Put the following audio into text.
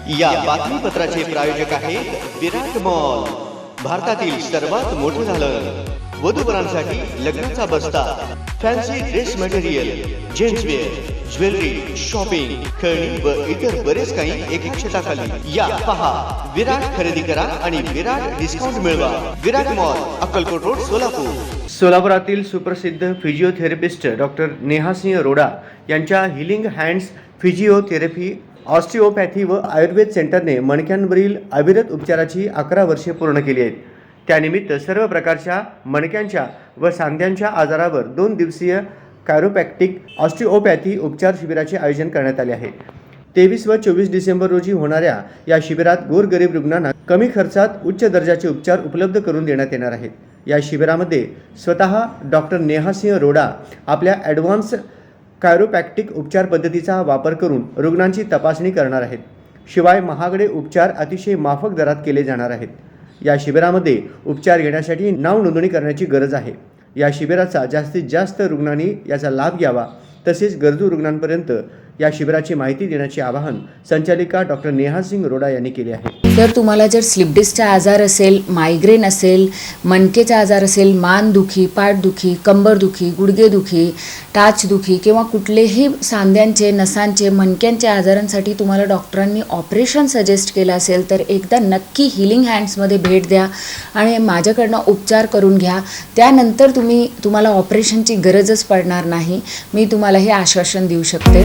या बातमीपत्राचे प्रायोजक आहेत विराट मॉल, भारतातील सर्वात मोठे दालन, वधूवरांसाठी लग्नाचा बस्ता, fancy dress material, gentswear, jewellery, shopping, खेळणी व इतर बरेच काही एका छताखाली. या पहा, विराट खरेदी करा आणि विराट डिस्काउंट मिळवा. विराट मॉल, अक्कलकोट रोड, सोलापूर. सोलापुरातील सुप्रसिद्ध फिजिओथेरपिस्ट डॉक्टर नेहासिंह रोडा यांच्या हिलिंग हँड्स फिजिओथेरपी, ऑस्टिओपॅथी व आयुर्वेद सेंटरने मणक्यांवरील अविरत उपचाराची 11 वर्षे पूर्ण केली आहेत. त्यानिमित्त सर्व प्रकारच्या मणक्यांच्या व सांध्यांच्या आजारावर 2 दिवसीय कायरोप्रॅक्टिक ऑस्टिओपॅथी उपचार शिबिराचे आयोजन करण्यात आले आहे. 23 व 24 डिसेंबर रोजी होणाऱ्या या शिबिरात गोरगरीब रुग्णांना कमी खर्चात उच्च दर्जाचे उपचार उपलब्ध करून देण्यात येणार आहेत. या शिबिरामध्ये स्वतः डॉक्टर नेहासिंह रोडा आपल्या ॲडव्हान्स कायरोप्रॅक्टिक उपचार पद्धतीचा वापर करून रुग्णांची तपासणी करणार आहेत. शिवाय महागडे उपचार अतिशय माफक दरात केले जाणार आहेत. या शिबिरामध्ये उपचार घेण्यासाठी नाव नोंदणी करण्याची गरज आहे. या शिबिराचा जास्तीत जास्त रुग्णांनी याचा लाभ घ्यावा, तसेच गरजू रुग्णांपर्यंत या शिबिराची माहिती देण्याचे आवाहन संचालिका डॉक्टर नेहासिंह रोडा यांनी केले आहे. जर तुम्हाला जर स्लिप डिस्कचा आजार असेल, मायग्रेन असेल, मणकेचा आजार असेल, मानदुखी, पाठदुखी, कंबरदुखी, गुडघेदुखी, टाचदुखी किंवा कुठलेही सांध्यांचे, नसांचे, मणक्यांचे आजारांसाठी तुम्हाला डॉक्टरांनी ऑपरेशन सजेस्ट केलं असेल तर एकदा नक्की हिलिंग हँड्समध्ये भेट द्या आणि माझ्याकडनं उपचार करून घ्या. त्यानंतर तुम्हाला ऑपरेशनची गरजच पडणार नाही. मी तुम्हाला हे आश्वासन देऊ शकते.